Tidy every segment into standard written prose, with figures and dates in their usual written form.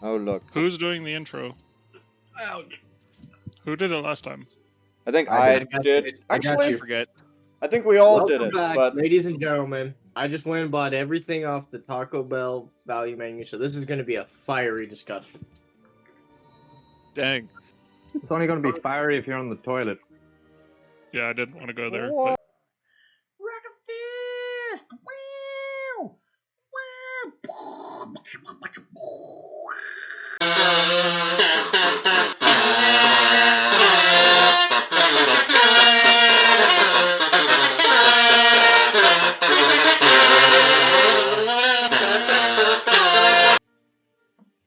Oh, look. Who's doing the intro? Who did it last time? I think I I did. I got Actually, you. I forget. I think we all Welcome did it. back, But ladies and gentlemen. I just went and bought everything off the Taco Bell value menu, so this is going to be a fiery discussion. Dang. It's only going to be fiery if you're on the toilet. Yeah, I didn't want to go there. What? Rocket fist! Wow!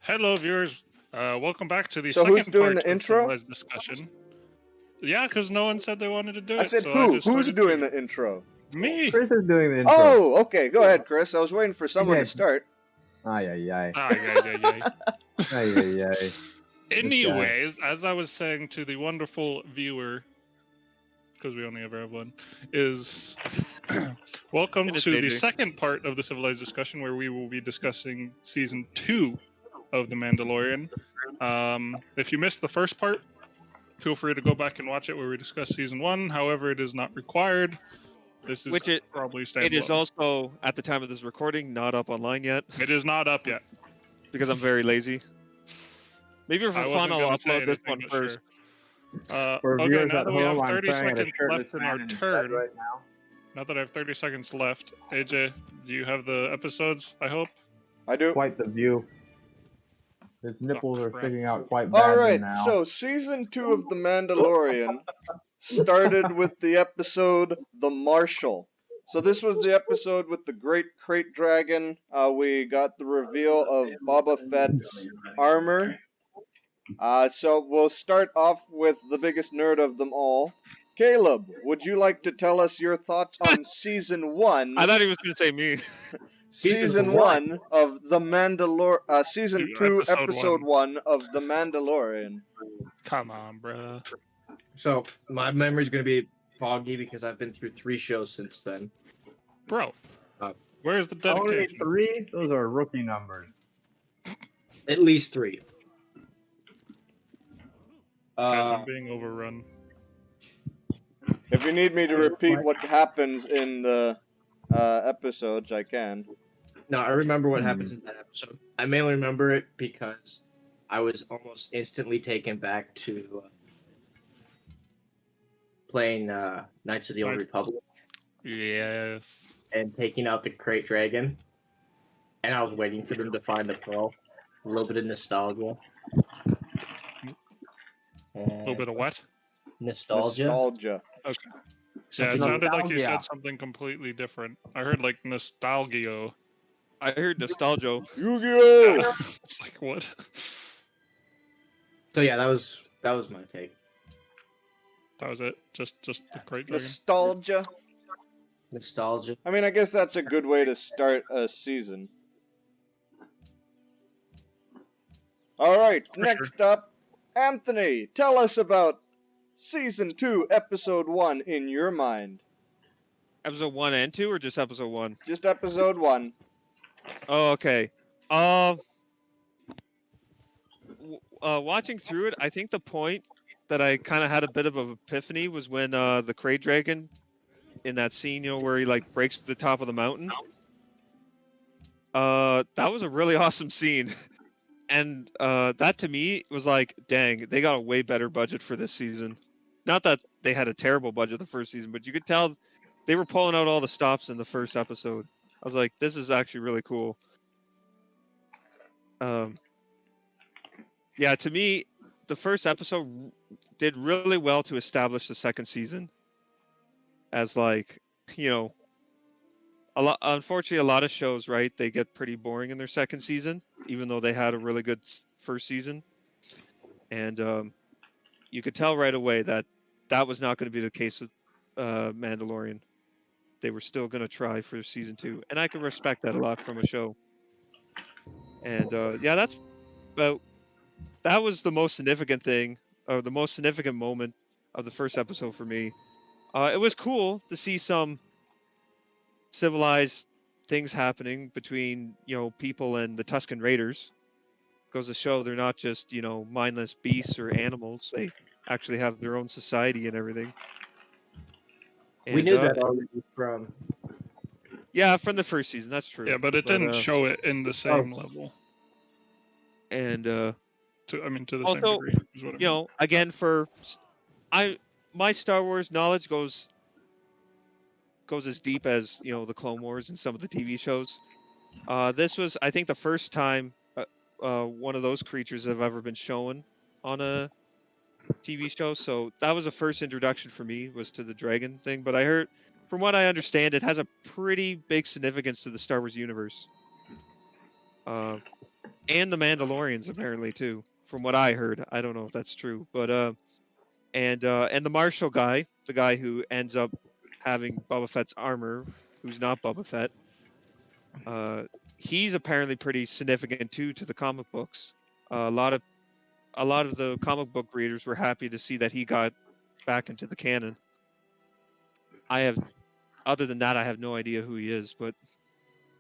Hello, viewers. Welcome back to the So second who's doing part the of intro? Civilized discussion. Yeah, because no one said they wanted to do it. I said so who? I just Who's started doing to. the intro? Me. Chris is doing the intro. Oh, okay. Go ahead, Chris. I was waiting for someone to Okay. start. Ay, ay, ay. Ay. Ay, ay, ay. Anyways, as I was saying to the wonderful viewer, because we only ever have one, is welcome Goodness, to the AJ. second part of the Civilized discussion, where we will be discussing season 2 of The Mandalorian. If you missed the first part, feel free to go back and watch it, where we discuss season 1. However, it is not required. This is Which it probably it standalone. is also at the time of this recording not up online yet It is not up yet. because I'm very lazy. Maybe for I fun wasn't I'll gonna say upload this anything, one but first. sure. For Okay, viewers now at that we have home, I'm 30 staring at a seconds shirtless left in man our in his bed turn. right now. Now that I have 30 seconds left, AJ, do you have the episodes? I hope. I do. Quite the view. His nipples are crap. sticking out quite All badly right. now. So season 2 of The Mandalorian started with the episode The Marshal. So this was the episode with the Great Crate Dragon. We got the reveal of Boba Fett's armor. So we'll start off with the biggest nerd of them all. Caleb, would you like to tell us your thoughts on season 1? I thought he was gonna say me. Season Season 1 of The Mandalorian. Season 2, Episode episode 1 of The Mandalorian. Come on, bruh. So, my memory's going to be foggy because I've been through 3 shows since then. Bro, Uh, where's the Only dedication? 3? Those are rookie numbers. At least 3. Guys, I'm being overrun. If you need me to repeat what happens in the episodes, I can. No, I remember what happens in that episode. I mainly remember it because I was almost instantly taken back to playing Knights of the Old Right. Republic Yes. and taking out the Crate Dragon. And I was waiting for them to find the pearl. A little bit of nostalgia. A little bit of what? Nostalgia. Nostalgia. Yeah, it Something sounded like you Nostalgia. said something completely different. I heard like nostalgia. I heard nostalgia. Yu-Gi-Oh! It's like what? So yeah, that was my take. That was it. Just the Great Dragon. Nostalgia. Nostalgia. I mean, I guess that's a good way to start a season. Alright, For next up, Anthony, tell us about Season 2, Episode 1 in your mind. Episode 1 and 2 or just episode 1? Just Episode 1. Oh, okay. Watching through it, I think the point that I kind of had a bit of an epiphany was when the Crate Dragon in that scene, where he like breaks the top of the mountain. That was a really awesome scene. And that to me was like, dang, they got a way better budget for this season. Not that they had a terrible budget the first season, but you could tell they were pulling out all the stops in the first episode. I was like, this is actually really cool. Yeah, to me, the first episode did really well to establish the second season as like, unfortunately, a lot of shows, right, they get pretty boring in their second season, even though they had a really good first season. And you could tell right away that that was not going to be the case with Mandalorian. They were still going to try for season 2, and I can respect that a lot from a show. And yeah, that was the most significant thing, or the most significant moment of the first episode for me. It was cool to see some civilized things happening between people and the Tusken Raiders, goes to show they're not just, mindless beasts or animals. They actually have their own society and everything. We And, knew that already from. Yeah, from the first season, that's true. Yeah, but it didn't show it in the same level. And To the same also, degree. Is what I mean. again, my Star Wars knowledge goes as deep as the Clone Wars and some of the TV shows. This was, I think, the first time one of those creatures have ever been shown on a TV show. So that was the first introduction for me, was to the dragon thing. But I heard, from what I understand, it has a pretty big significance to the Star Wars universe. And the Mandalorians apparently too, from what I heard. I don't know if that's true, but and the Marshall guy, the guy who ends up having Boba Fett's armor, who's not Boba Fett, he's apparently pretty significant too to the comic books. A lot of the comic book readers were happy to see that he got back into the canon. Other than that, I have no idea who he is,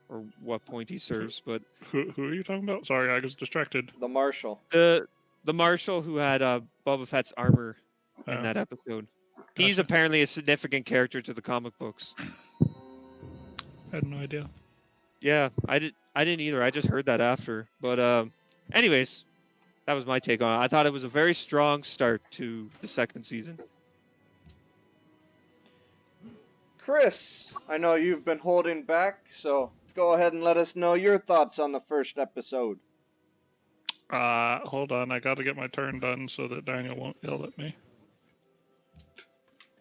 or what point he serves. But Who are you talking about? Sorry, I was distracted. The Marshal. the Marshal who had Boba Fett's armor in Oh. that episode. He's Gotcha. apparently a significant character to the comic books. I had no idea. Yeah, I didn't either. I just heard that after. But anyways, that was my take on it. I thought it was a very strong start to the second season. Chris, I know you've been holding back, so go ahead and let us know your thoughts on the first episode. Hold on, I gotta get my turn done so that Daniel won't yell at me.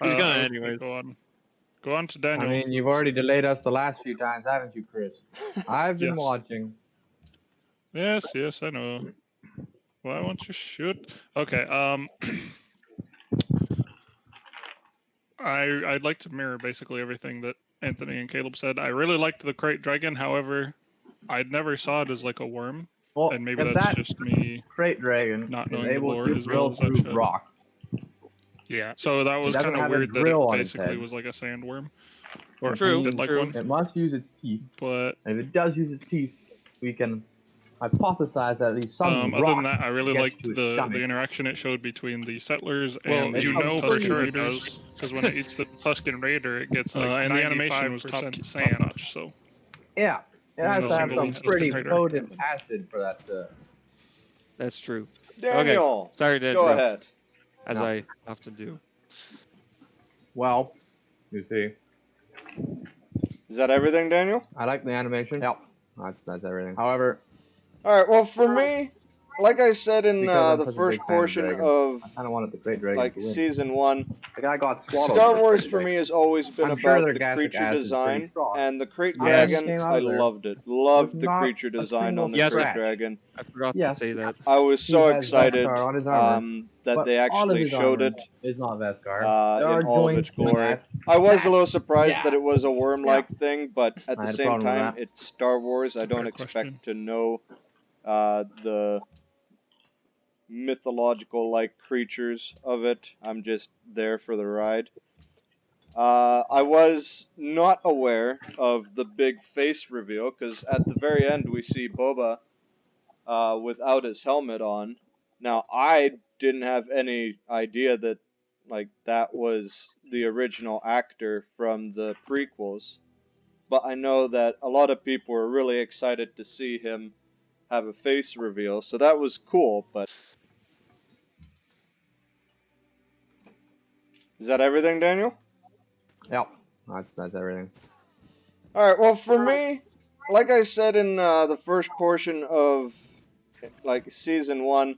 He's gonna Okay, anyways. Go on to Daniel. I mean, you've already delayed us the last few times, haven't you, Chris? I've been Yes. watching. Yes, I know. Why won't you shoot? Okay, I'd like to mirror basically everything that Anthony and Caleb said. I really liked the Crate Dragon, however, I never saw it as like a worm, Well, and maybe 'cause that's that just me. Crate Dragon not is knowing the able lore to as well drill as I through should. rock. Yeah, so that was doesn't kind of have a weird that drill it on its basically head. was like a sandworm, or True, did like true. one. It must use its teeth. But And if it does use its teeth, we can hypothesize that at least some other rock than that, I really gets liked to its the stomach. interaction it showed between the settlers Well, and it's the for Tusken sure it Raiders, because when it eats the Tusken Raider, it gets like and the animation was 95% top notch. So Yeah, it It's has no to have single some pretty Raider. potent acid for that to... That's true. Daniel, Sorry to go interrupt, ahead. as No. I often do. Well, you see, Is that everything, Daniel? I like the animation. Yep, that's everything. However, Alright, well, for me, like I said in because I'm the such a first big fan of portion dragons, of I kind of wanted the Great Dragon like to win. season 1, The guy got swallowed. Star by a Wars Great for Dragon. me has always been I'm sure about their the gastric creature acid is pretty design, strong. and the Crate Yes. Dragon, Came out I of there loved it. Loved with the not creature a design on the single Crate scratch. Dragon. I forgot Yes. to say that. I was He so has excited Beskar on his armor, that but they all of actually his showed armor it is not Beskar. There are in all of its joints in glory. that. I was a little That- surprised yeah. that it was a worm-like thing, but at I the had a same problem with time, that. it's Star Wars. It's a I don't fair expect question. to know the mythological-like creatures of it. I'm just there for the ride. I was not aware of the big face reveal, because at the very end we see Boba without his helmet on. Now, I didn't have any idea that that was the original actor from the prequels, but I know that a lot of people were really excited to see him have a face reveal, so that was cool. But is that everything, Daniel? Yep, that's everything. Alright, well, for me, like I said in the first portion of season 1,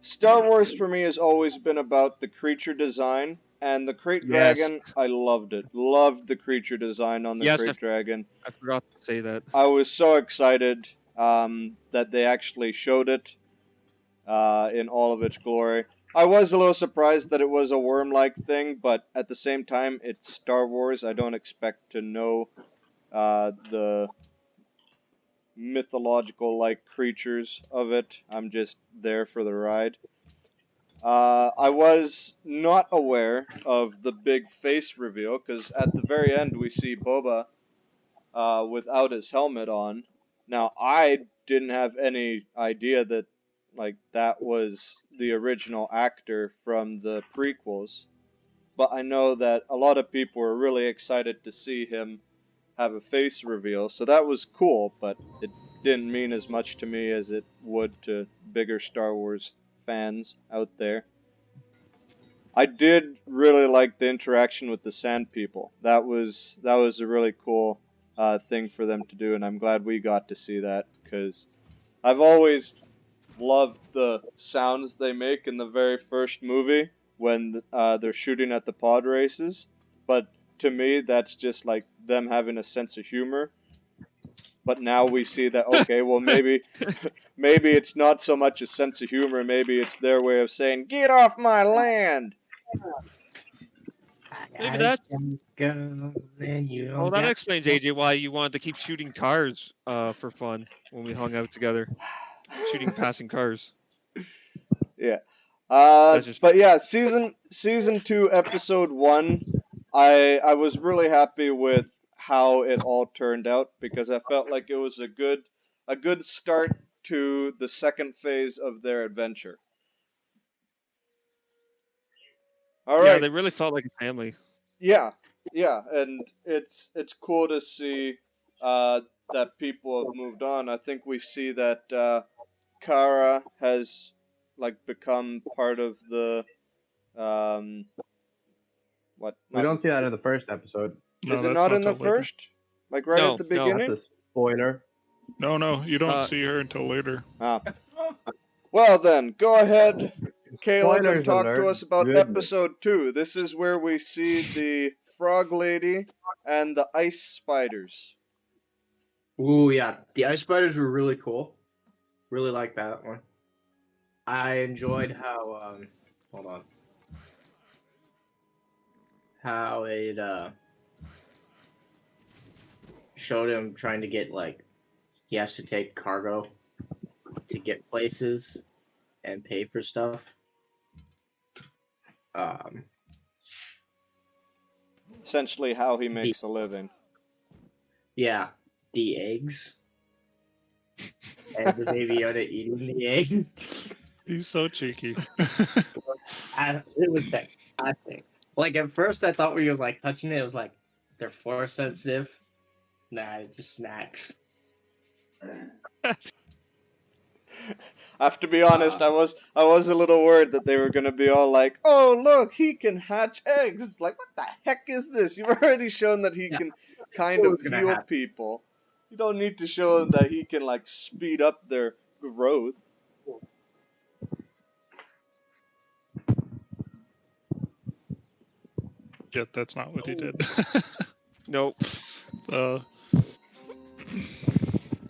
Star Wars for me has always been about the creature design, and the Crate Yes. Dragon, I loved it. Loved the creature design on the Yes, Crate Dragon. I forgot to say that. I was so excited that they actually showed it in all of its glory. I was a little surprised that it was a worm-like thing, but at the same time, it's Star Wars. I don't expect to know the mythological-like creatures of it. I'm just there for the ride. I was not aware of the big face reveal, because at the very end we see Boba without his helmet on. Now, I didn't have any idea that like that was the original actor from the prequels. But I know that a lot of people were really excited to see him have a face reveal, so that was cool, but it didn't mean as much to me as it would to bigger Star Wars fans out there. I did really like the interaction with the Sand People. That was a really cool thing for them to do, and I'm glad we got to see that because I've always loved the sounds they make in the very first movie when they're shooting at the pod races. But to me, that's just like them having a sense of humor. But now we see that okay, well maybe maybe it's not so much a sense of humor. Maybe it's their way of saying "Get off my land." Maybe that's. Go, and you Oh, don't that got- explains, AJ, why you wanted to keep shooting cars for fun when we hung out together. Shooting passing cars. Yeah. That's just. But yeah, season 2, episode 1, I was really happy with how it all turned out because I felt like it was a good start to the second phase of their adventure. All Yeah, right. they really felt like a family. Yeah. Yeah, and it's cool to see uh that people have moved on. I think we see that Kara has like become part of the um what We not don't see that in the first episode. No, is it that's not not in the till later. first? Like right at No, the no. That's beginning? a spoiler. No, you don't Uh, see her until later. Ah. Well then, go ahead, Caleb, and Spoilers talk to alert. us about Goodness. episode 2. This is where we see the frog lady and the ice spiders. Ooh, yeah. The ice spiders were really cool. Really like that one. I enjoyed how hold on. How it showed him trying to get like he has to take cargo to get places and pay for stuff. Um Essentially how he makes a living. yeah, the eggs. And the baby Yoda eating the eggs. He's so cheeky. It was fantastic. Like at first I thought when he was like touching it, it was like they're force sensitive. Nah, it's just snacks. I have to be honest, I was a little worried that they were gonna be all like, "Oh look, he can hatch eggs." It's like, what the heck is this? You've already shown that he Yeah. can kind What of was gonna heal happen? people. You don't need to show that he can like speed up their growth. Yet that's not what he did. nope. uh,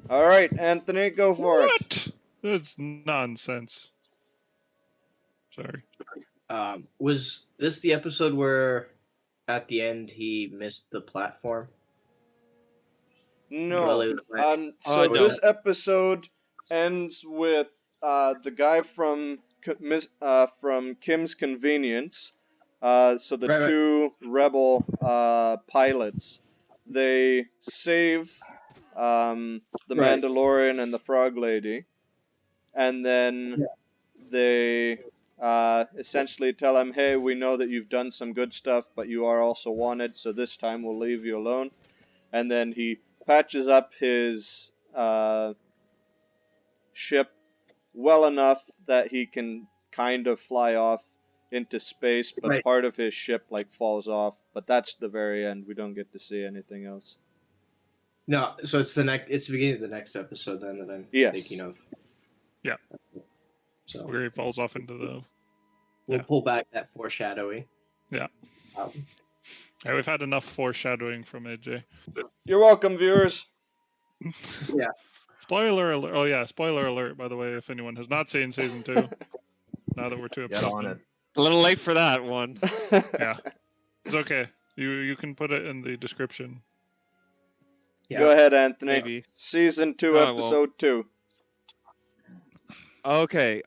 All right, Anthony, go for it. what? That's nonsense. Sorry. Was this the episode where at the end he missed the platform? No. Well, it was like- So no. this episode ends with the guy from Kim's Convenience. So the Right. two rebel pilots, they save the Right. Mandalorian and the Frog Lady, and then Yeah. they essentially tell him, "Hey, we know that you've done some good stuff, but you are also wanted. So this time we'll leave you alone." And then he patches up his ship well enough that he can kind of fly off into space, but Right. part of his ship like falls off. But that's the very end. We don't get to see anything else. No, so it's the next. It's the beginning of the next episode then that I'm Yes. thinking of. Yeah. So Where he falls off into the. we'll yeah. pull back that foreshadowing. Yeah. Um, Yeah, we've had enough foreshadowing from AJ. You're welcome, viewers. Spoiler alert. Oh, yeah, spoiler alert, by the way, if anyone has not seen season 2. Now that we're 2 Get episodes on in. it. A little late for that one. Yeah. It's okay. You can put it in the description. yeah. Go ahead, Anthony. Maybe. Season 2, No, I won't. episode 2. Okay.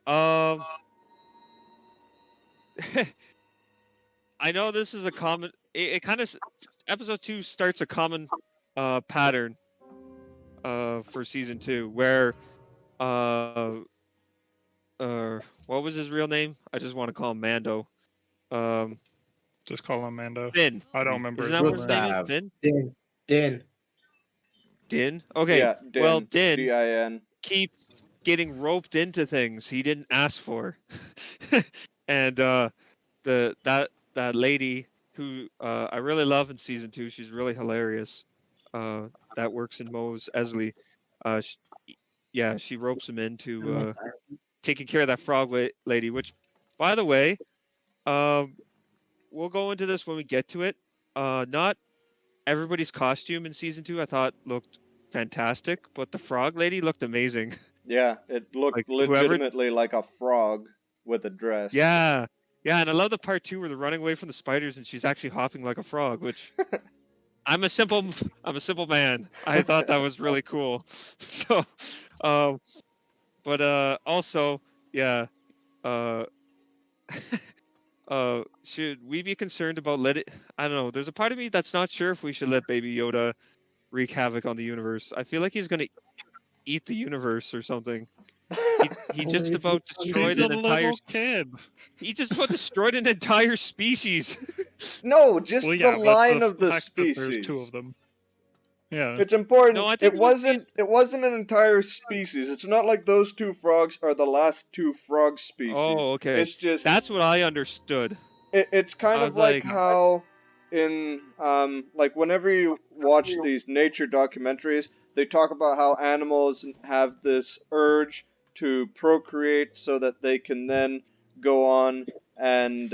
I know this is a common. It kind of episode 2 starts a common pattern for season 2 where uh, what was his real name? I just want to call him Mando. Um, Just call him Mando. Finn. I don't remember Isn't his that real what his name. name is? Gustav. Finn? Din. Din? Okay. Yeah, Well, Din. Din Din. keeps getting roped into things he didn't ask for. And that lady who I really love in season 2, she's really hilarious. That works in Moe's Esley. Sh Yeah, she ropes him into taking care of that frog lady, which, by the way, um, we'll go into this when we get to it. Not everybody's costume in season 2 I thought looked fantastic, but the frog lady looked amazing. Yeah, it Like looked whoever, legitimately like a frog with a dress. yeah, yeah, and I love the part 2 where they're running away from the spiders and she's actually hopping like a frog, which I'm a simple man. I thought that was really cool. So, um, but also, yeah, uh, should we be concerned about I don't know. There's a part of me that's not sure if we should let Baby Yoda wreak havoc on the universe. I feel like he's gonna eat the universe or something. He just about destroyed He's a an entire. little kid. He just about destroyed an entire species. No, just Well, the yeah, but line the of the fact that there's two of species. them. Yeah. It's No, important. I It think it was being. wasn't an entire species. It's not like those two frogs are the last two frog species. Oh, okay. It's just That's what I understood. it's kind I of was like like, how in like whenever you watch these nature documentaries, they talk about how animals have this urge to procreate so that they can then go on and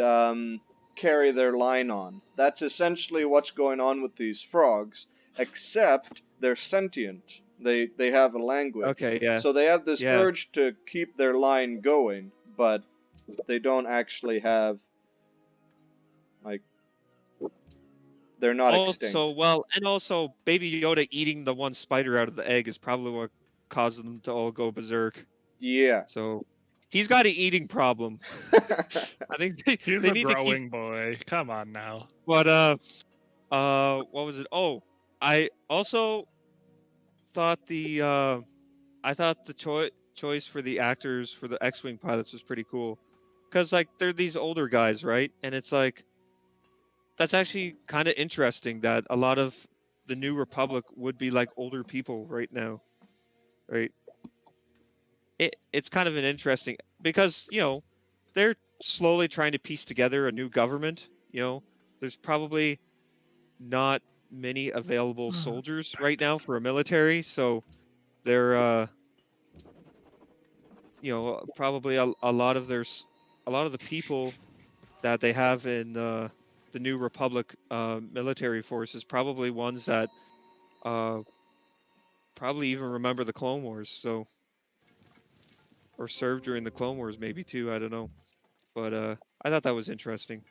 carry their line on. That's essentially what's going on with these frogs, except they're sentient. They have a language. okay, yeah, So they have this yeah. urge to keep their line going, but they don't actually have like they're not extinct. Also, well, and also, Baby Yoda eating the one spider out of the egg is probably what caused them to all go berserk. Yeah. So he's got an eating problem. I think He's they a need to keep. growing boy. Come on now. But what was it? Oh, I also thought I thought the choice for the actors for the X-wing pilots was pretty cool, because like they're these older guys, right? And it's like that's actually kind of interesting that a lot of the New Republic would be like older people right now, right? It's kind of an interesting because they're slowly trying to piece together a new government. There's probably not many available soldiers right now for a military, so they're probably a lot of a lot of the people that they have in the New Republic military forces probably ones that uh, probably even remember the Clone Wars, so or served during the Clone Wars maybe too. I don't know, but I thought that was interesting.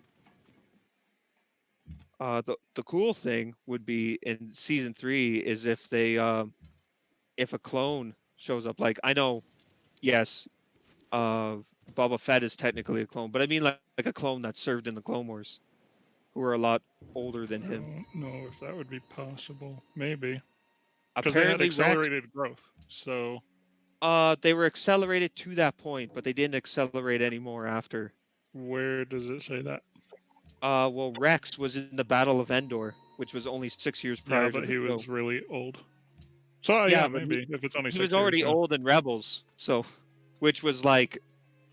The cool thing would be in season 3 is if a clone shows up. Like I know, yes, uh, Boba Fett is technically a clone, but I mean like a clone that served in the Clone Wars, who are a lot older than I him. don't know if that would be possible. Maybe. Because they had Apparently, Rex. accelerated growth. So They were accelerated to that point, but they didn't accelerate anymore after. where does it say that? Well, Rex was in the Battle of Endor, which was only 6 years Yeah, prior to but the he show. was really old. So yeah, Yeah, but maybe if it's only he six was years. already Yeah. old in Rebels, so which was like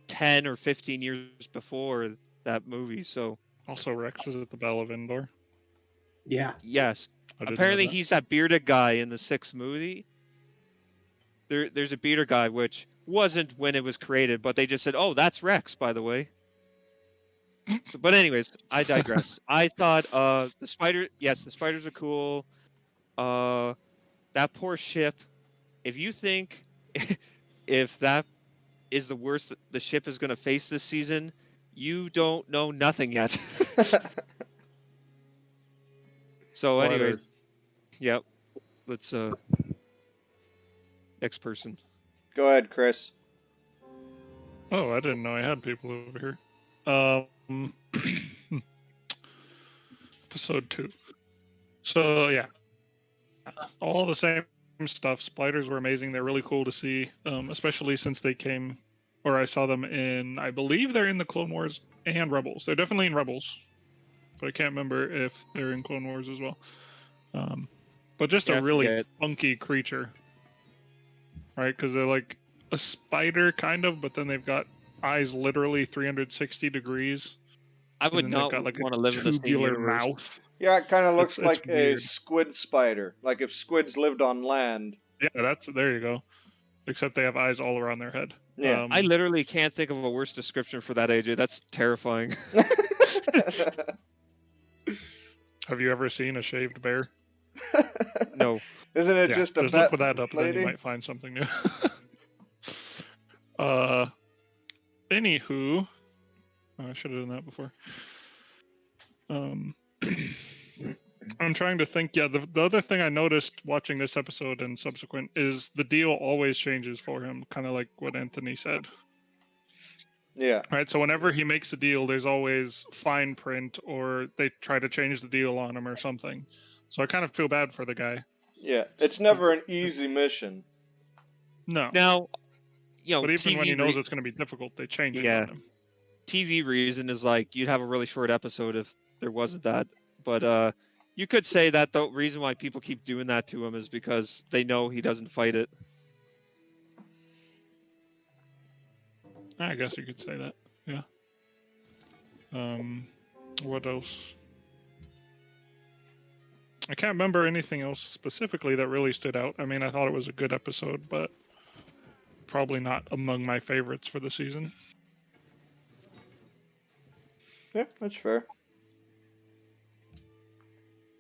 10 or 15 years before that movie. So Also, Rex was at the Battle of Endor. Yeah. yes, I didn't know apparently that. he's that bearded guy in the 6th movie. There's a bearded guy, which wasn't when it was created, but they just said, "Oh, that's Rex," by the way. So, but anyways, I digress. I thought yes, the spiders are cool. Uh, that poor ship. If you think if that is the worst the ship is going to face this season, you don't know nothing yet. So, anyways, Spoilers. yep. Let's next person. Go ahead, Chris. Oh, I didn't know I had people over here. Um, episode 2. So yeah, all the same stuff. Spiders were amazing. They're really cool to see, especially since they came, or I saw them in, I believe they're in the Clone Wars and Rebels. They're definitely in Rebels, but I can't remember if they're in Clone Wars as well. But just Yeah, a I really forget. funky creature, right? Because they're like a spider, kind of, but then they've got eyes literally 360 degrees, I and would then they've not got like a want to live in the same tubular universe. mouth. Yeah, it kind of looks It's like a weird. squid spider. Like if squids lived on land. Yeah, there you go. Except they have eyes all around their head. Yeah. I literally can't think of a worse description for that, AJ. That's terrifying. Have you ever seen a shaved bear? No. Isn't it Yeah, just a just fat look that up, and then lady? you might find something new. Anywho, I should have done that before. I'm trying to think. Yeah, the other thing I noticed watching this episode and subsequent is the deal always changes for him, kind of like what Anthony said. Yeah. Right, so whenever he makes a deal, there's always fine print, or they try to change the deal on him or something. So I kind of feel bad for the guy. Yeah. It's never an easy mission. No, Now, but even TV when he knows it's going to be difficult, they change it on him. TV reason is like you'd have a really short episode if there wasn't that. But you could say that the reason why people keep doing that to him is because they know he doesn't fight it. I guess you could say that. Yeah. What else? I can't remember anything else specifically that really stood out. I mean, I thought it was a good episode, but probably not among my favorites for the season. Yeah, that's fair.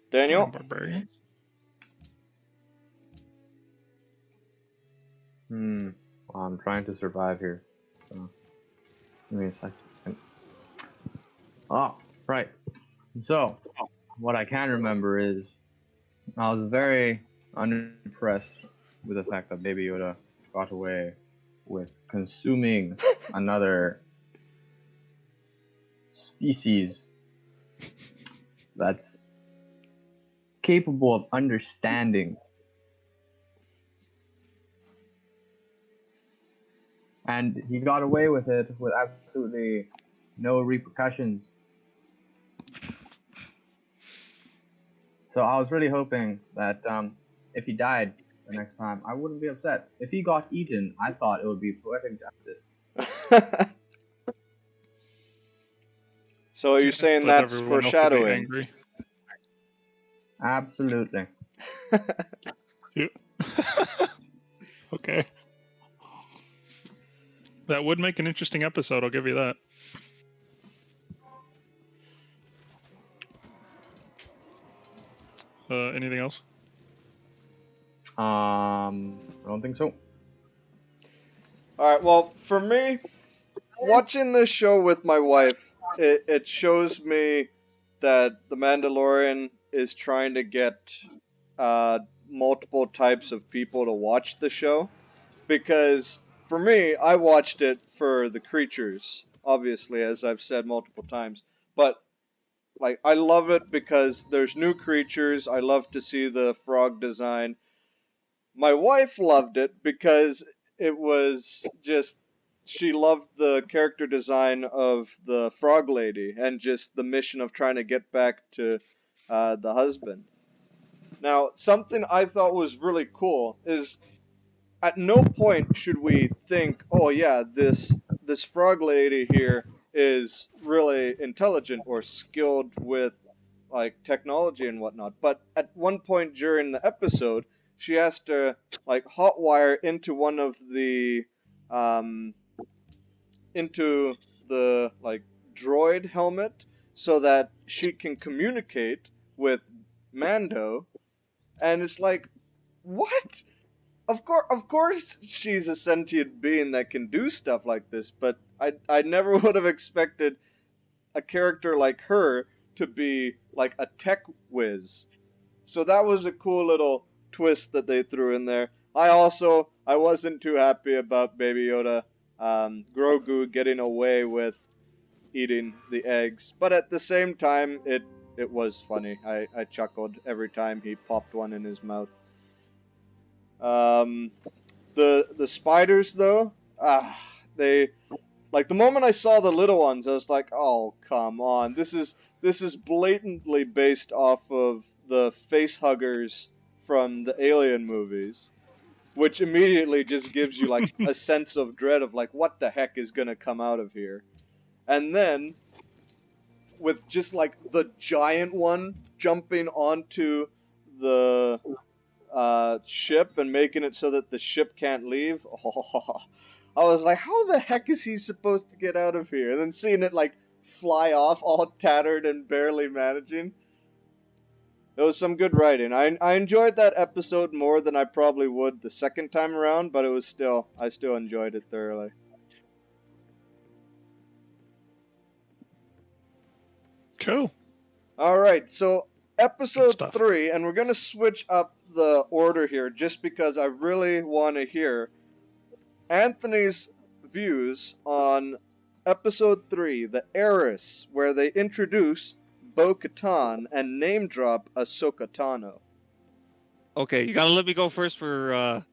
Daniel? Barbarian. Well, I'm trying to survive here. So, give me a second. Oh, right. So, what I can remember is I was very unimpressed with the fact that Baby Yoda got away with consuming another species that's capable of understanding. And he got away with it with absolutely no repercussions. So I was really hoping that if he died the next time, I wouldn't be upset. If he got eaten, I thought it would be poetic justice. So are you saying Let that's everyone else to be foreshadowing? angry. Absolutely. Yep. Okay. That would make an interesting episode, I'll give you that. Anything else? I don't think so. Alright, well, for me, watching this show with my wife, it shows me that The Mandalorian is trying to get multiple types of people to watch the show. Because, for me, I watched it for the creatures, obviously, as I've said multiple times. But, like, I love it because there's new creatures, I love to see the frog design. My wife loved it because it was just she loved the character design of the frog lady and just the mission of trying to get back to the husband. Now, something I thought was really cool is at no point should we think, oh yeah, this frog lady here is really intelligent or skilled with like technology and whatnot. But at one point during the episode, she has to like hotwire into one of the um, into the like droid helmet so that she can communicate with Mando, and it's like, what? Of course, she's a sentient being that can do stuff like this, but I never would have expected a character like her to be like a tech whiz. So that was a cool little twist that they threw in there. I wasn't too happy about Baby Yoda, Grogu getting away with eating the eggs, but at the same time, it was funny. I chuckled every time he popped one in his mouth. The spiders though, they like the moment I saw the little ones, I was like, oh come on, this is blatantly based off of the face huggers from the Alien movies, which immediately just gives you like a sense of dread of like what the heck is gonna come out of here. And then with just like the giant one jumping onto the ship and making it so that the ship can't leave. Oh, I was like, how the heck is he supposed to get out of here? And then seeing it like fly off, all tattered and barely managing. It was some good writing. I enjoyed that episode more than I probably would the second time around, but I still enjoyed it thoroughly. Cool. All right, so episode stuff. 3, and we're gonna switch up the order here just because I really want to hear Anthony's views on episode 3, The Heiress, where they introduce Bo-Katan and name drop Ahsoka Tano. Okay, you gotta let me go first for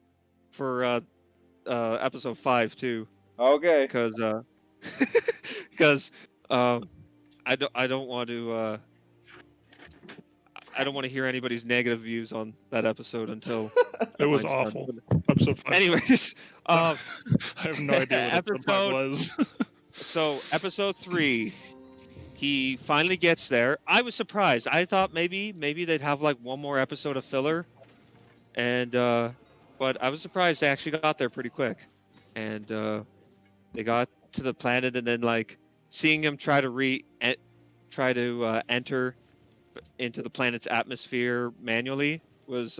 episode 5 too, Okay. because I don't want to I don't want to hear anybody's negative views on that episode until It was mine's done. awful. Episode 5. Anyways, I have no idea what episode 5 was. So episode 3, he finally gets there. I was surprised. I thought maybe they'd have like one more episode of filler, and but I was surprised they actually got there pretty quick, and they got to the planet, and then like seeing him try to enter into the planet's atmosphere manually was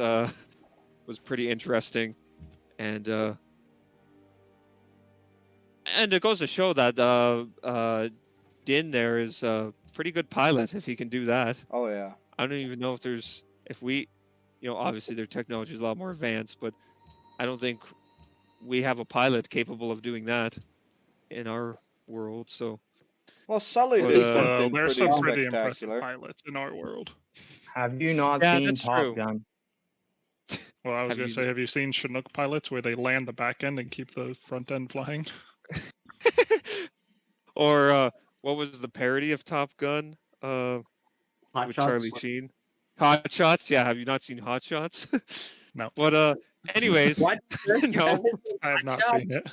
pretty interesting, and it goes to show that Din there is a pretty good pilot if he can do that. Oh yeah. I don't even know if we, obviously their technology is a lot more advanced, but I don't think we have a pilot capable of doing that in our world. So Well, Sully But, did uh, something there's pretty some pretty impressive spectacular. pilots in our world. Have you not Yeah, seen that's Top true. Gun? Well, I was Have going you- to say, have you seen Chinook pilots where they land the back end and keep the front end flying? or what was the parody of Top Gun Hot with Shots. Charlie Sheen? Hot Shots. Yeah, have you not seen Hot Shots? No. But anyways, What? No. I have not Shot. seen it.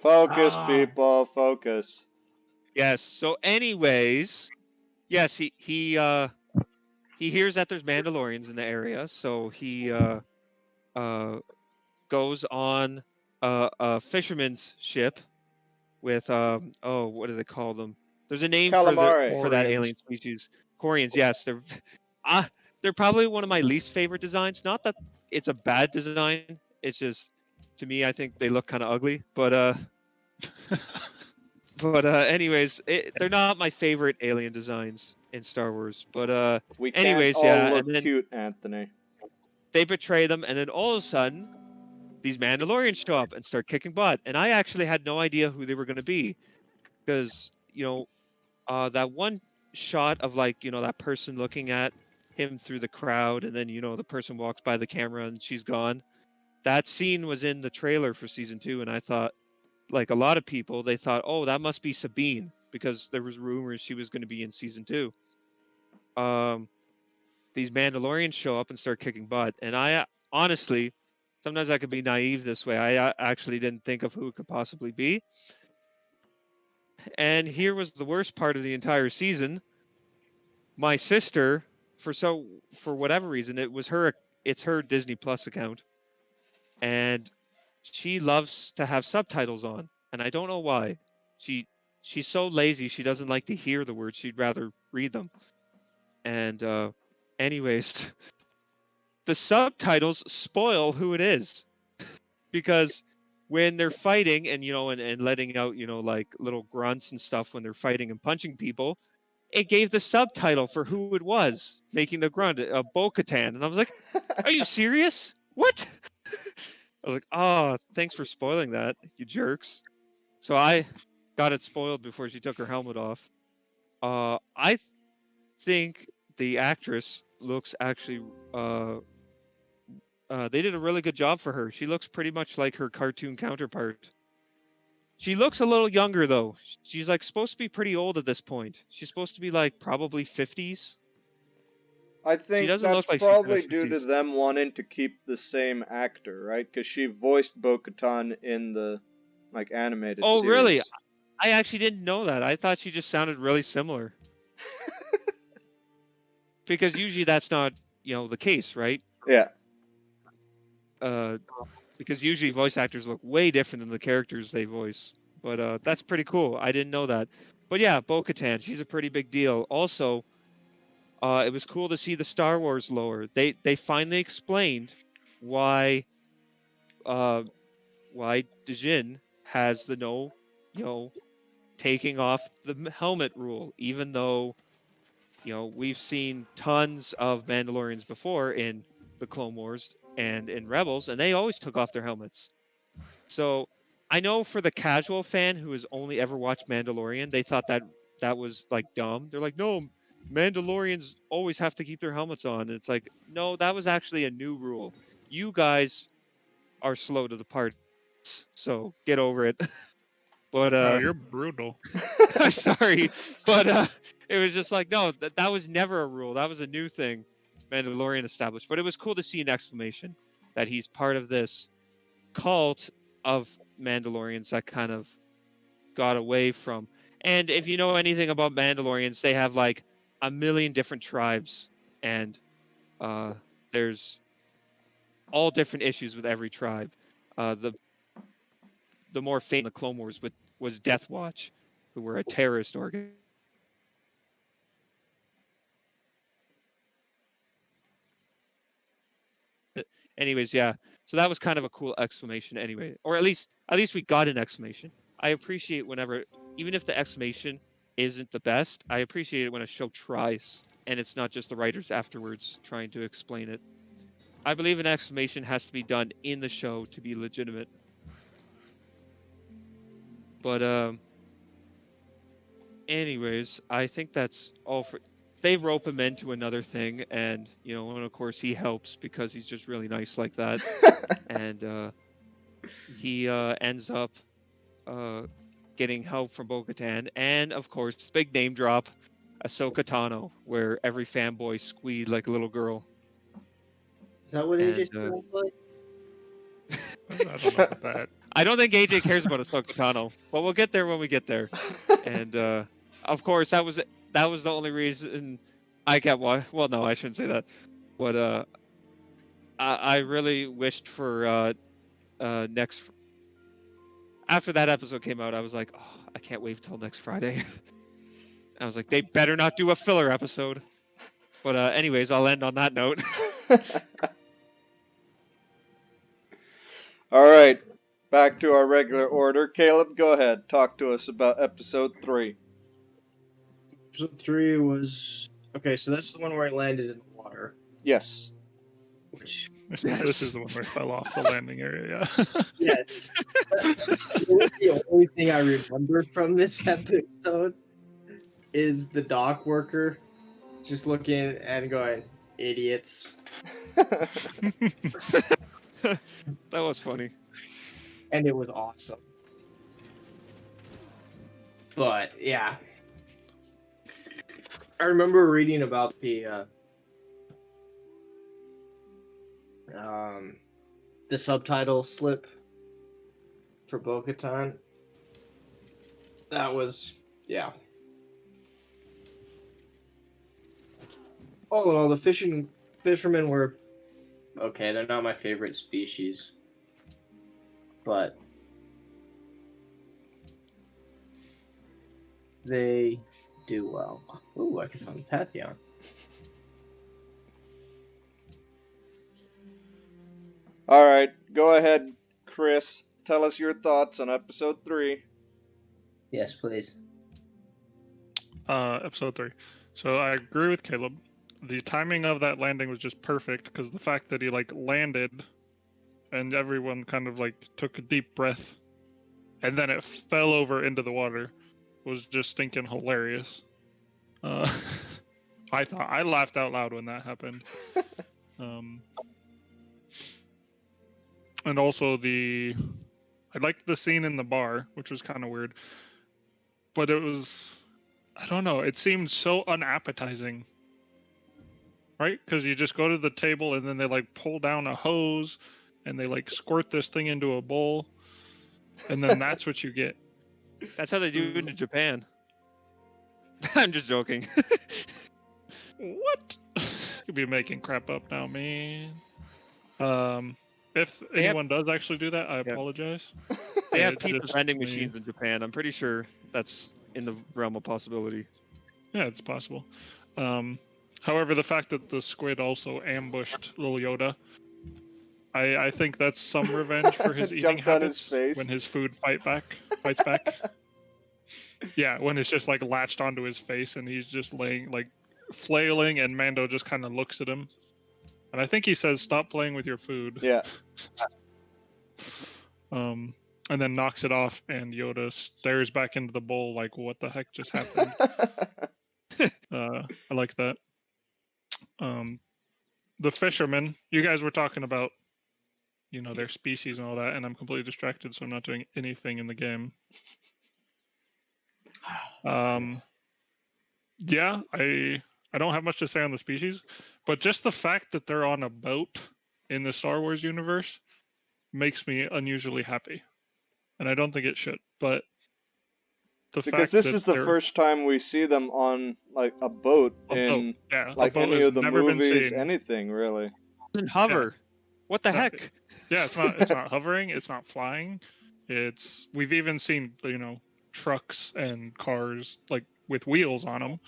Focus, Ah. people, focus. yes. So anyways, yes, he hears that there's Mandalorians in the area, so he goes on a fisherman's ship with what do they call them? There's a name Calamari. for that Corians. alien species. Corians, yes, they're probably one of my least favorite designs. Not that it's a bad design, it's just to me I think they look kind of ugly, but anyways, they're not my favorite alien designs in Star Wars. But We can't anyways, all yeah, look and then cute, Anthony. they betray them, and then all of a sudden, these Mandalorians show up and start kicking butt. And I actually had no idea who they were going to be, because that one shot of like that person looking at him through the crowd, and then the person walks by the camera and she's gone. That scene was in the trailer for season 2, and I thought, like a lot of people, they thought, oh, that must be Sabine, because there was rumors she was going to be in season 2. These Mandalorians show up and start kicking butt, and I honestly, sometimes I could be naive this way. I actually didn't think of who it could possibly be. And here was the worst part of the entire season. My sister, for whatever reason, it's her Disney Plus account, and she loves to have subtitles on, and I don't know why. She's so lazy, she doesn't like to hear the words, she'd rather read them. And anyways, the subtitles spoil who it is, because when they're fighting and and letting out like little grunts and stuff when they're fighting and punching people, it gave the subtitle for who it was making the grunt, Bo-Katan, and I was like, are you serious? What? I was like, oh, thanks for spoiling that, you jerks. So I got it spoiled before she took her helmet off. I think the actress looks actually they did a really good job for her. She looks pretty much like her cartoon counterpart. She looks a little younger though. She's like supposed to be pretty old at this point. She's supposed to be like probably 50s. I She think doesn't that's look like she's in her probably due to 50s. them wanting to keep the same actor, right? Because she voiced Bo-Katan in the like animated Oh, series. really? I actually didn't know that. I thought she just sounded really similar. Because usually that's not, the case, right? Yeah. Because usually voice actors look way different than the characters they voice. But that's pretty cool. I didn't know that. But yeah, Bo-Katan, she's a pretty big deal. Also, it was cool to see the Star Wars lore. They finally explained why why Dijin has the no, taking off the helmet rule, even though we've seen tons of Mandalorians before in the Clone Wars and in Rebels, and they always took off their helmets. So I know for the casual fan who has only ever watched Mandalorian, they thought that was like dumb. They're like, no, Mandalorians always have to keep their helmets on. And it's like, no, that was actually a new rule. You guys are slow to the party, so get over it. But Oh, you're brutal. I'm sorry, but it was just like, no, that was never a rule. That was a new thing Mandalorian established. But it was cool to see an explanation that he's part of this cult of Mandalorians that kind of got away from. And if you know anything about Mandalorians, they have like a million different tribes, and there's all different issues with every tribe. The more famous in the Clone Wars was Death Watch, who were a terrorist organization. Anyways, yeah. So that was kind of a cool exclamation anyway. Or at least we got an exclamation. I appreciate whenever, even if the exclamation isn't the best, I appreciate it when a show tries and it's not just the writers afterwards trying to explain it. I believe an exclamation has to be done in the show to be legitimate. But anyways, I think that's all for they rope him into another thing, and of course he helps because he's just really nice like that. And he ends up getting help from Bo-Katan, and of course, big name drop, Ahsoka Tano, where every fanboy squeed like a little girl. Is that what And AJ said? I don't know about that. I don't think AJ cares about Ahsoka Tano, but we'll get there when we get there. And of course, that was the only reason I kept watching. Well, no, I shouldn't say that. But I really wished for next. After that episode came out, I was like, oh, I can't wait till next Friday. I was like, they better not do a filler episode. But anyways, I'll end on that note. All right, back to our regular order. Caleb, go ahead. Talk to us about episode 3. Episode 3 was okay. So that's the one where I landed in the water. Yes. Which This is the one where I fell off the landing area. Yeah. yes, the only thing I remember from this episode is the dock worker just looking and going, "Idiots." That was funny. And it was awesome. But yeah, I remember reading about the subtitle slip for Bo-Katan. That was all in all, the fishermen were okay. They're not my favorite species, but they do well. Ooh, I can find Pantheon. All right, go ahead, Chris. Tell us your thoughts on episode 3. Yes, please. Episode 3. So I agree with Caleb. The timing of that landing was just perfect because the fact that he landed and everyone kind of took a deep breath and then it fell over into the water was just stinking hilarious. I laughed out loud when that happened. And also I liked the scene in the bar, which was kind of weird. But it was, I don't know, it seemed so unappetizing. Right? Because you just go to the table and then they like pull down a hose and they like squirt this thing into a bowl. And then that's what you get. That's how they do it in Japan. I'm just joking. What? You'll be making crap up now, man. If They have- anyone does actually do that, I Yeah. apologize. They have It pizza just vending me- machines in Japan. I'm pretty sure that's in the realm of possibility. Yeah, it's possible. However, the fact that the squid also ambushed little Yoda, I think that's some revenge for his eating Jumped on his habits face. when his food fights back. Yeah, when it's just like latched onto his face and he's just laying like flailing, and Mando just kind of looks at him, and I think he says, "Stop playing with your food." Yeah. And then knocks it off, and Yoda stares back into the bowl like, "What the heck just happened?" I like that. The fishermen, you guys were talking about, their species and all that, and I'm completely distracted, so I'm not doing anything in the game. Yeah, I don't have much to say on the species, but just the fact that they're on a boat in the Star Wars universe makes me unusually happy, and I don't think it should. But the Because fact this that is the they're first time we see them on like a boat a boat, in yeah, a like boat any has of the never been movies, seen. anything really. Doesn't hover. What the No, heck? Yeah, it's not hovering, it's not flying. We've even seen trucks and cars like with wheels on them,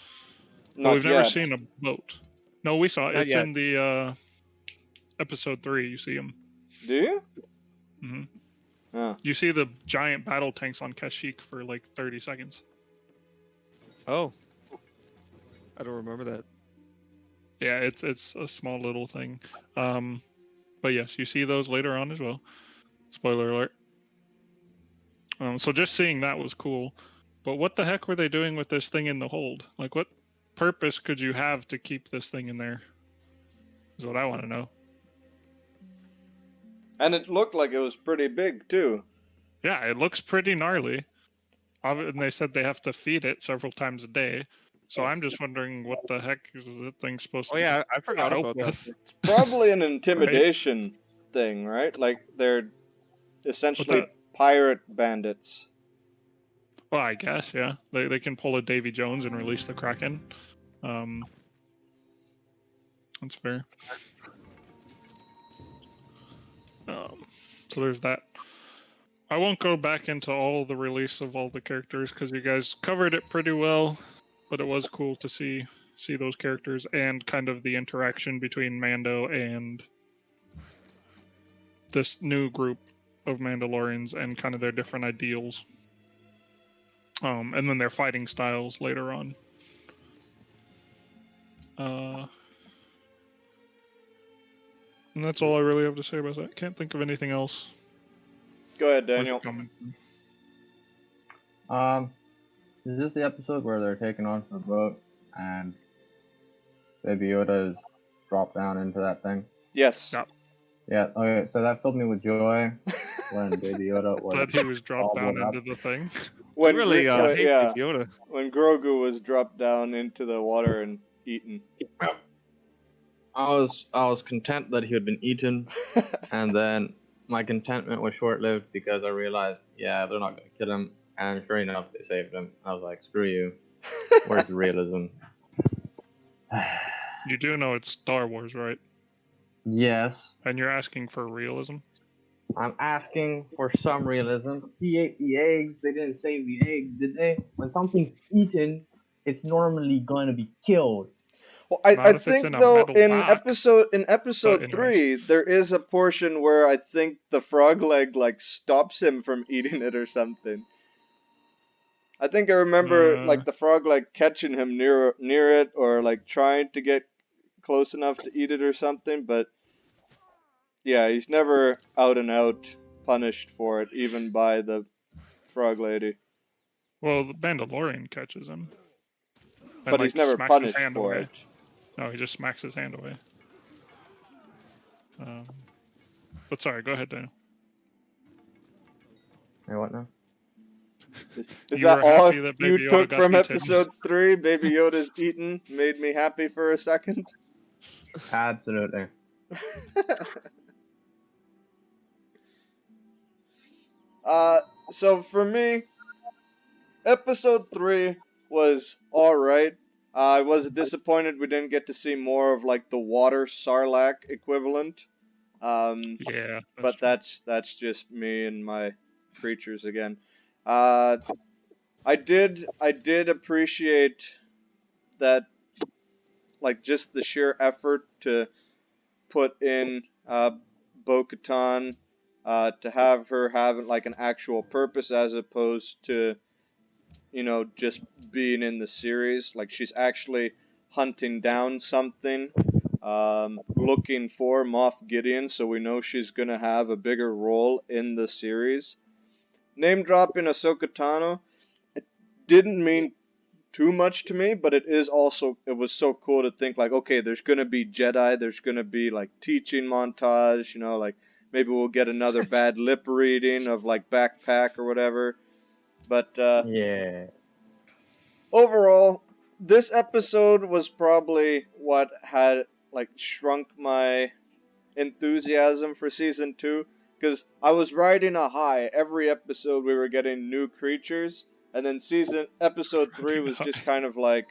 but Not we've never yet. seen a boat. No, we saw it. Not It's yet. in the episode 3. You see them. Do you? hmm Oh. You see the giant battle tanks on Kashyyyk for like 30 seconds. Oh. I don't remember that. Yeah, it's a small little thing. But yes, you see those later on as well. Spoiler alert. So just seeing that was cool. But what the heck were they doing with this thing in the hold? Like, what purpose could you have to keep this thing in there? Is what I want to know. And it looked like it was pretty big too. Yeah, it looks pretty gnarly. And they said they have to feed it several times a day. So I'm just wondering what the heck is that thing supposed Oh to yeah, I forgot help about that. with? It's probably an intimidation thing, right? Like they're essentially pirate bandits. Well, I guess, yeah. They can pull a Davy Jones and release the Kraken. That's fair. So there's that. I won't go back into all the release of all the characters because you guys covered it pretty well, but it was cool to see those characters and kind of the interaction between Mando and this new group of Mandalorians and kind of their different ideals. And then their fighting styles later on. And that's all I really have to say about that. Can't think of anything else. Go ahead, worth Daniel. commenting. Is this the episode where they're taken onto the boat and Baby Yoda is dropped down into that thing? Yes. Yeah. Yeah, okay, so that filled me with joy when Baby Yoda was That he was dropped all down blown up. into the thing. When really hate yeah, Baby Yoda. when Grogu was dropped down into the water and eaten. I was content that he had been eaten, and then my contentment was short-lived because I realized, yeah, they're not gonna kill him, and sure enough, they saved him. I was like, screw you. Where's the realism? You do know it's Star Wars, right? Yes, And you're asking for realism? I'm asking for some realism. He ate the eggs. They didn't save the eggs, did they? When something's eaten, it's normally going to be killed. Well, Not I if it's think in a though metal in box. episode anyways. 3 there is a portion where I think the frog leg like stops him from eating it or something. I think I remember like the frog leg catching him near it or like trying to get close enough to eat it or something, but yeah, he's never out and out punished for it, even by the frog lady. Well, the Mandalorian catches him. And, But he's never smacks his punished hand for away. it. No, he just smacks his hand away. But sorry, go ahead, Daniel. Hey, what now? Is You that were all happy that Baby you Yoda took got from eaten. episode 3? Baby Yoda's eaten made me happy for a second. Absolutely. So for me, episode 3 was alright. I was disappointed we didn't get to see more of like the water Sarlacc equivalent. Yeah, But true. that's just me and my creatures again. Uh, I did appreciate that, like just the sheer effort to put in Bo-Katan, to have her have like an actual purpose as opposed to just being in the series. Like she's actually hunting down something, looking for Moff Gideon, so we know she's gonna have a bigger role in the series. Name dropping Ahsoka Tano, it didn't mean too much to me, but it was so cool to think like, okay, there's gonna be Jedi, there's gonna be like teaching montage, like maybe we'll get another bad lip reading of like backpack or whatever. But Yeah. overall, this episode was probably what had like shrunk my enthusiasm for season 2, because I was riding a high. Every episode we were getting new creatures, and then episode 3 was just kind of like,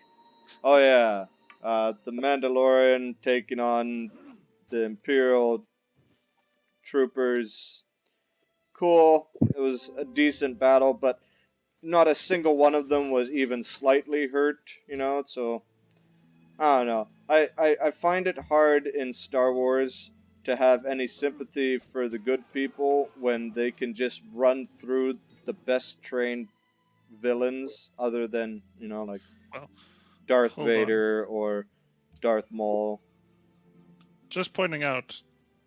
oh yeah, the Mandalorian taking on the Imperial troopers. Cool. It was a decent battle, but not a single one of them was even slightly hurt. So I don't know. I find it hard in Star Wars to have any sympathy for the good people when they can just run through the best trained villains other than, like Well, Darth hold on. Vader or Darth Maul. Just pointing out,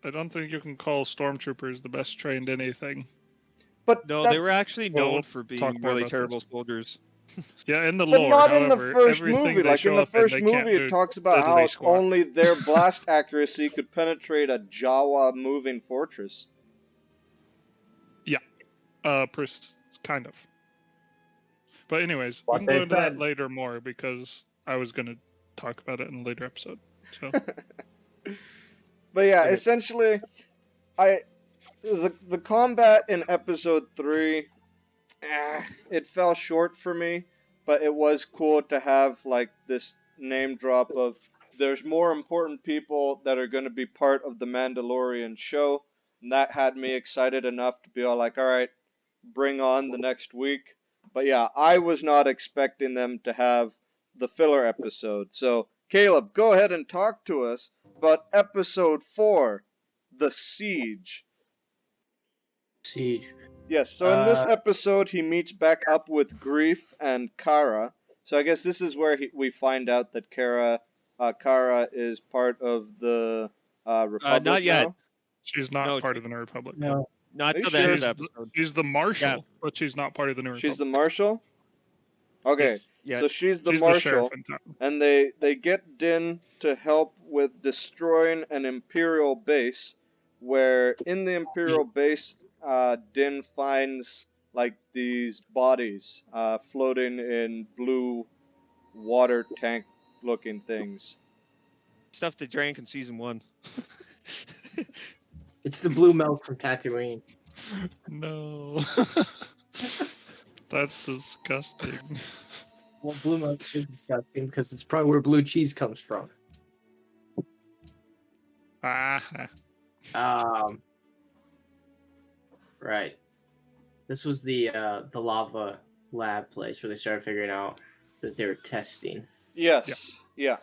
I don't think you can call stormtroopers the best trained anything. But No, that, they were actually Well, known we'll for talk being more really about terrible this. soldiers. Yeah, in the but lore, not in the however, first everything movie. they Like in show the up in, first they can't movie, it do talks about how diddly squat. only their blast accuracy could penetrate a Jawa moving fortress. Kind of. But anyways, What we can go they into that said. later more because I was gonna talk about it in a later episode. So But yeah, Okay. essentially, the combat in episode 3, it fell short for me, but it was cool to have like this name drop of there's more important people that are going to be part of the Mandalorian show, and that had me excited enough to be all like, all right, bring on the next week. But yeah, I was not expecting them to have the filler episode. So Caleb, go ahead and talk to us about episode 4, The Siege. Siege. Yes, so in this episode, he meets back up with Grief and Kara. So I guess this is where we find out that Kara is part of the Republic Not yet. now. she's not No, part of the New Republic. No. not Are you till the end of sure? the episode. She's the marshal, but she's not part of the New She's the Republic. marshal? Okay, Yes. Yeah. so she's the She's the sheriff marshal, in town. and they get Din to help with destroying an Imperial base, where in the Imperial base, Din finds like these bodies floating in blue water tank looking things. Stuff they drank in season 1. It's the blue milk from Tatooine. No. That's disgusting. Well, blue milk is disgusting because it's probably where blue cheese comes from. Ah. Right. This was the lava lab place where they started figuring out that they were testing. Yes. Yeah.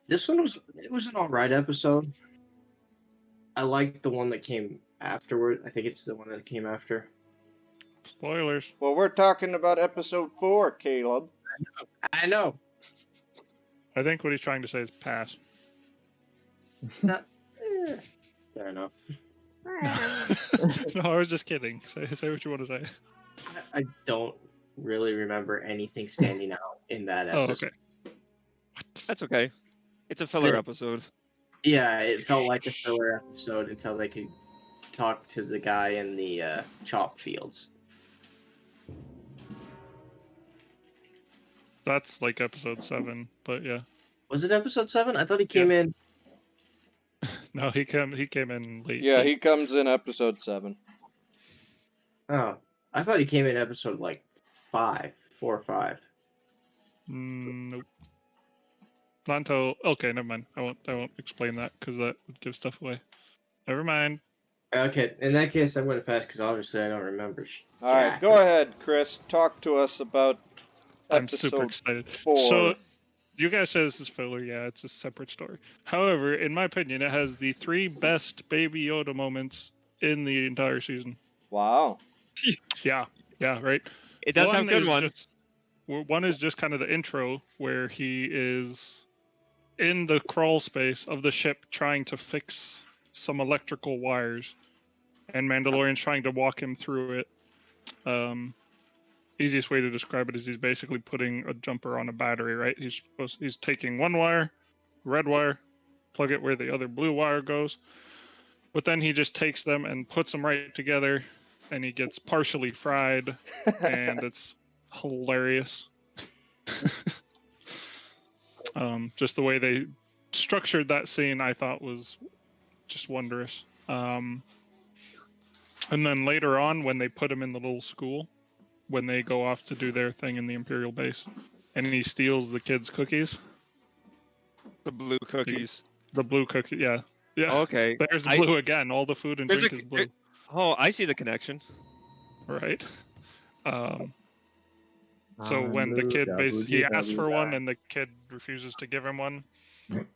This one was an alright episode. I liked the one that came afterward. I think it's the one that came after. Spoilers. Well, we're talking about episode 4, Caleb. I know. I think what he's trying to say is pass. Fair enough. No, I was just kidding. Say what you want to say. I don't really remember anything standing out in that Oh, episode. okay. That's okay. It's a filler Yeah. episode. Yeah, it felt like a filler episode until they could talk to the guy in the chop fields. That's like episode 7, but yeah. Was it episode 7? I thought he came in. No, he came in late. Yeah, he comes in episode 7. Oh, I thought he came in episode like 4 or 5. Nope. Not until okay, never mind. I won't explain that because that would give stuff away. Never mind. Okay, in that case, I'm going to pass because obviously I don't remember. All right, go ahead, Chris. Talk to us about I'm super episode excited. 4. So you guys say this is filler. Yeah, it's a separate story. However, in my opinion, it has the 3 best Baby Yoda moments in the entire season. Wow. Yeah, right. It does have good ones. One is just kind of the intro where he is in the crawl space of the ship trying to fix some electrical wires, and Mandalorian's trying to walk him through it. Easiest way to describe it is he's basically putting a jumper on a battery, right? He's taking one wire, red wire, plug it where the other blue wire goes, but then he just takes them and puts them right together, and he gets partially fried, and it's hilarious. Just the way they structured that scene, I thought was just wondrous. And then later on, when they put him in the little school, when they go off to do their thing in the Imperial base, and he steals the kids' cookies. The blue cookies. The blue cookie, yeah. Okay. There's blue again. All the food and drink is blue. Oh, I see the connection. Right. So when the kid he asks for one and the kid refuses to give him one,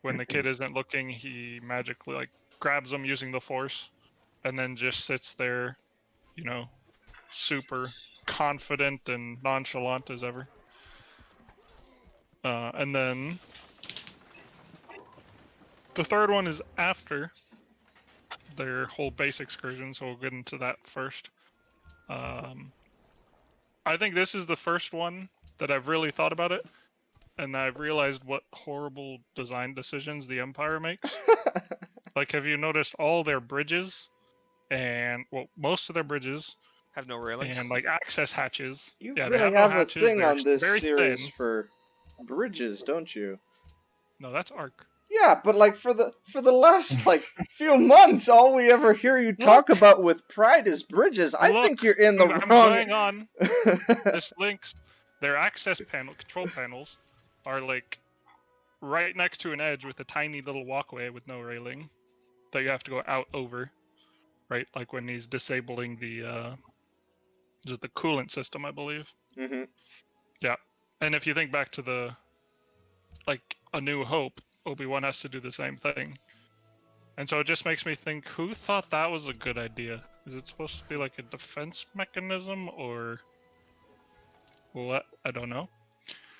when the kid isn't looking, he magically like grabs them using the Force, and then just sits there, super confident and nonchalant as ever. And then the third one is after their whole base excursion, so we'll get into that first. I think this is the first one that I've really thought about it, and I've realized what horrible design decisions the Empire makes. Like, have you noticed all their bridges, and, well, most of their bridges have no railing and, like, access hatches. You yeah, really they have have no a hatches. thing They're on this very series thin. for bridges, don't you? No, that's Arc. Yeah, but like for the last like few months, all we ever hear you talk about with pride is bridges. I think you're in the I'm wrong. going on. This links their access control panels are like right next to an edge with a tiny little walkway with no railing that you have to go out over, right? Like when he's disabling the is it the coolant system, I believe. Mm-hmm. Yeah, and if you think back to the like A New Hope, Obi-Wan has to do the same thing. And so it just makes me think, who thought that was a good idea? Is it supposed to be like a defense mechanism or what? I don't know.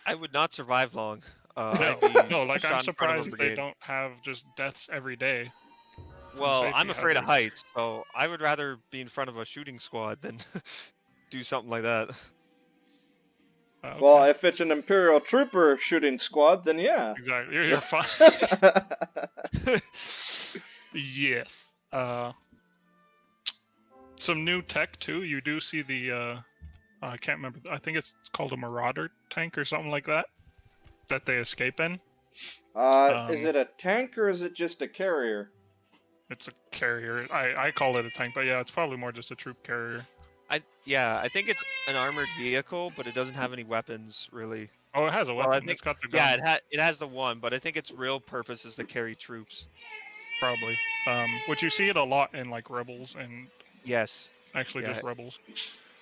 I would not survive long. No, like I'm surprised they don't have just deaths every day. Well, I'm afraid of heights, so I would rather be in front of a shooting squad than do something like that. Okay. Well, if it's an Imperial Trooper shooting squad, then yeah. Exactly. You're fine. Yes. Some new tech too. You do see the I can't remember. I think it's called a Marauder tank or something like that they escape in. Is it a tank or is it just a carrier? It's a carrier. I call it a tank, but yeah, it's probably more just a troop carrier. I think it's an armored vehicle, but it doesn't have any weapons really. Oh, it has a weapon. Well, I think, it's got the gun. Yeah, it has the one, but I think its real purpose is to carry troops. Probably. Which you see it a lot in like Rebels and yes, actually just Rebels.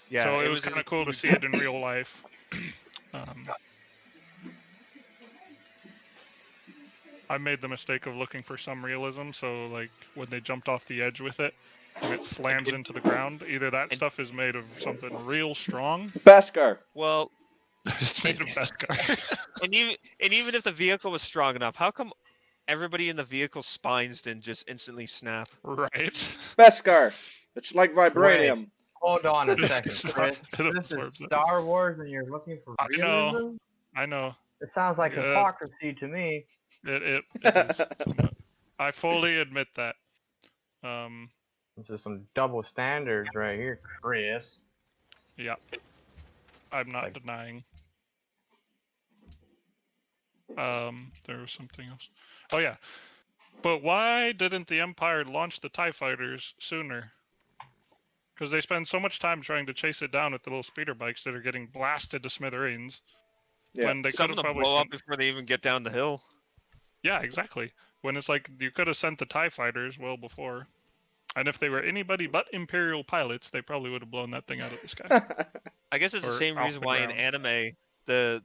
Yeah. So it was kind of cool to see it in real life. I made the mistake of looking for some realism, so like when they jumped off the edge with it and it slams into the ground, either that stuff is made of something real strong. Beskar. Well, it's made of Beskar. and even if the vehicle was strong enough, how come everybody in the vehicle spines didn't just instantly snap? Right. Beskar. It's like vibranium. Wait, hold on a second, Chris. It This is Star Wars and you're looking for realism? I know. It sounds like hypocrisy to me. It is. I fully admit that. This is some double standards right here, Chris. Yeah, I'm not Like- denying. There was something else. Oh yeah, but why didn't the Empire launch the TIE fighters sooner? Because they spend so much time trying to chase it down with the little speeder bikes that are getting blasted to smithereens. Yeah. When they could Some have of them probably blow up sent... before they even get down the hill. Yeah, exactly. When it's like you could have sent the TIE fighters well before. And if they were anybody but Imperial pilots, they probably would have blown that thing out of the sky. I guess it's the Or same off reason the why in ground. anime the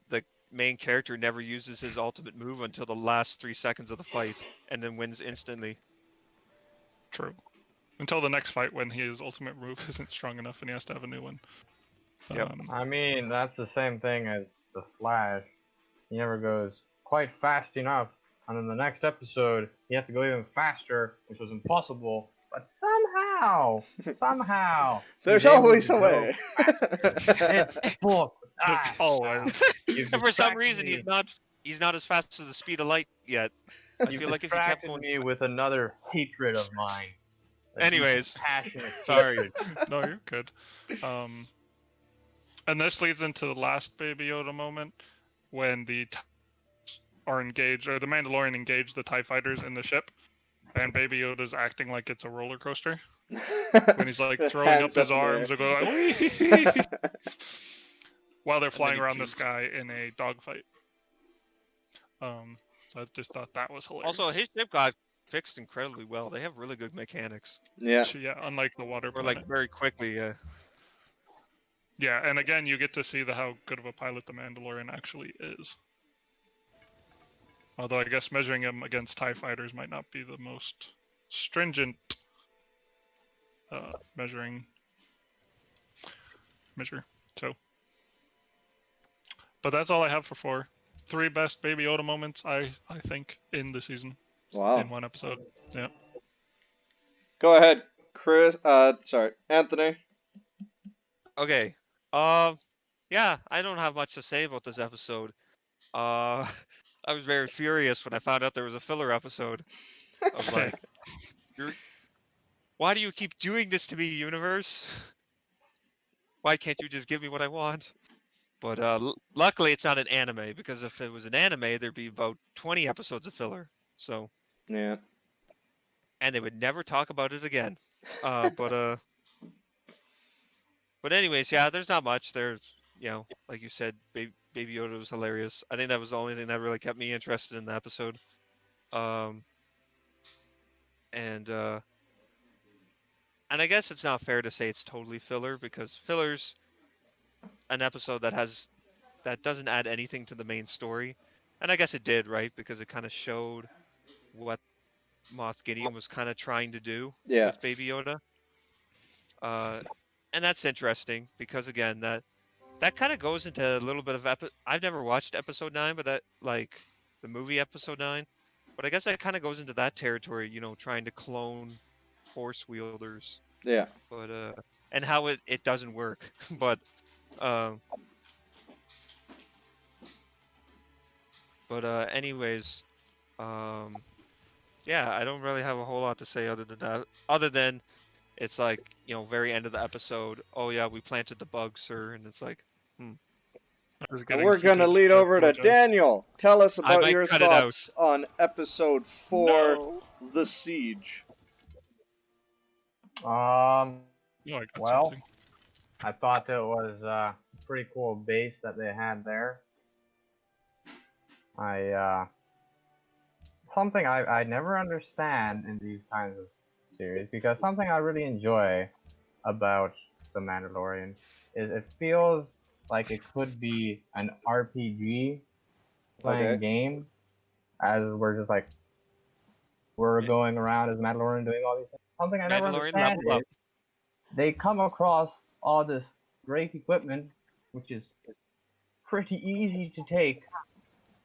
main character never uses his ultimate move until the last 3 seconds of the fight, and then wins instantly. True. Until the next fight when his ultimate move isn't strong enough and he has to have a new one. Yep. I mean, that's the same thing as the Flash. He never goes quite fast enough, and in the next episode, he has to go even faster, which was impossible. But somehow, There's he's able always to a go way. It's bull. Just always. You've And for some distracted reason me. he's not as fast as the speed of light yet. I You've feel like if he kept distracted going. me with another hatred of mine. A deep, Anyways, passionate sorry. hatred. No, you're good. And this leads into the last Baby Yoda moment when the are engaged, or the Mandalorian engaged the TIE fighters in the ship, and Baby Yoda's acting like it's a roller coaster. When he's like throwing up Hands his in the arms air. or going like, wee! While they're And then flying he around the pukes. sky in a dogfight. So I just thought that was hilarious. Also, his ship got fixed incredibly well. They have really good mechanics. Yeah. So, yeah, unlike the water Or planet. like very quickly, yeah. Yeah, and again, you get to see how good of a pilot the Mandalorian actually is. Although I guess measuring him against TIE fighters might not be the most stringent measure. So, but that's all I have for 4. 3 best Baby Yoda moments, I think, in the season, Wow. in one episode. Yeah. Go ahead, Chris. Sorry, Anthony. Okay. Yeah, I don't have much to say about this episode. I was very furious when I found out there was a filler episode. I was like, why do you keep doing this to me, universe? Why can't you just give me what I want? But luckily it's not an anime, because if it was an anime, there'd be about 20 episodes of filler. So, Yeah. and they would never talk about it again. But anyways, yeah, there's not much. There's, like you said, Baby Yoda was hilarious. I think that was the only thing that really kept me interested in the episode. And I guess it's not fair to say it's totally filler, because filler's an episode that doesn't add anything to the main story. And I guess it did, right? Because it kind of showed what Moff Gideon was kind of trying to do Yeah. with Baby Yoda. And that's interesting, because again, that kind of goes into a little bit of I've never watched episode 9, but that, like, the movie episode 9, but I guess that kind of goes into that territory, trying to clone force wielders, Yeah. but and how it doesn't work. But um anyways, yeah, I don't really have a whole lot to say other than that, other than it's like, very end of the episode, oh yeah, we planted the bug, sir, and it's like, I was And getting we're going to heated. lead I over to apologize. Daniel. Tell us I about might your cut it out. thoughts on episode 4, No. The Siege. Um, No, I got Well, something. I thought it was a pretty cool base that they had there. Something I never understand in these kinds of series, because something I really enjoy about The Mandalorian is it feels like it could be an RPG playing Okay. game, as we're Yeah. going around as Mandalorian doing all these things. Something I never Mandalorian understand leveled up. is they come across all this great equipment, which is pretty easy to take,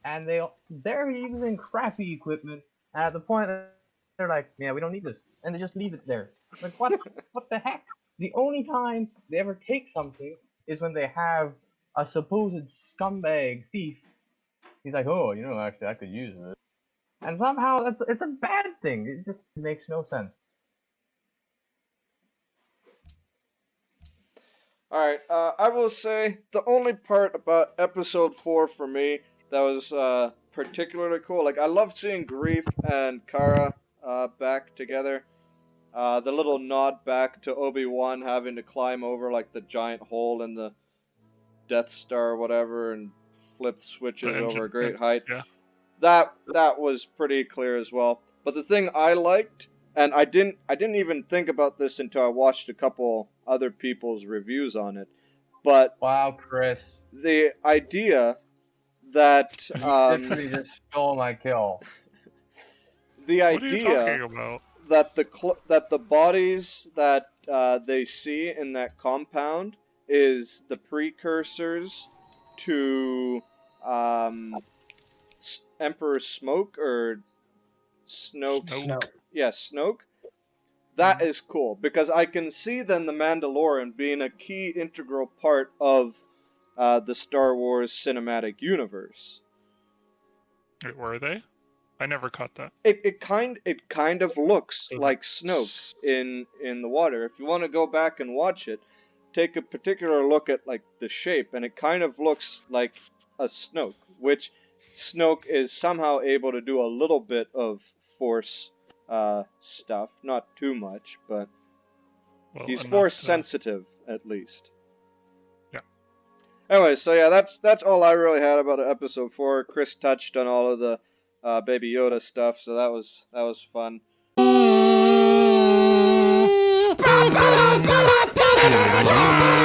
and they're using crappy equipment, and at the point they're like, yeah, we don't need this, and they just leave it there. Like, what the heck? The only time they ever take something is when they have a supposed scumbag thief. He's like, oh, actually I could use this, and somehow it's a bad thing. It just makes no sense. All right. I will say the only part about episode 4 for me that was particularly cool. Like I loved seeing Grief and Kara back together. The little nod back to Obi-Wan having to climb over like the giant hole in the Death Star or whatever and flip switches The over engine, a great height. yeah. That was pretty clear as well. But the thing I liked, and I didn't even think about this until I watched a couple other people's reviews on it, but Wow, Chris. the idea that You literally just stole my kill. the What are you talking idea about? that the bodies that they see in that compound is the precursors to Emperor Smoke or Snoke's. Snoke. Yeah, Snoke. That is cool because I can see then the Mandalorian being a key integral part of the Star Wars cinematic universe. Wait, were they? I never caught that. It kind of looks like Snoke in the water. If you want to go back and watch it, take a particular look at like the shape, and it kind of looks like a Snoke, which Snoke is somehow able to do a little bit of Force stuff, not too much, but Well, he's enough Force to- sensitive at least. Yeah. Anyway, so yeah, that's all I really had about episode 4. Chris touched on all of the Baby Yoda stuff, so that was fun. Ba-ba-ba-ba-ba-ba-ba.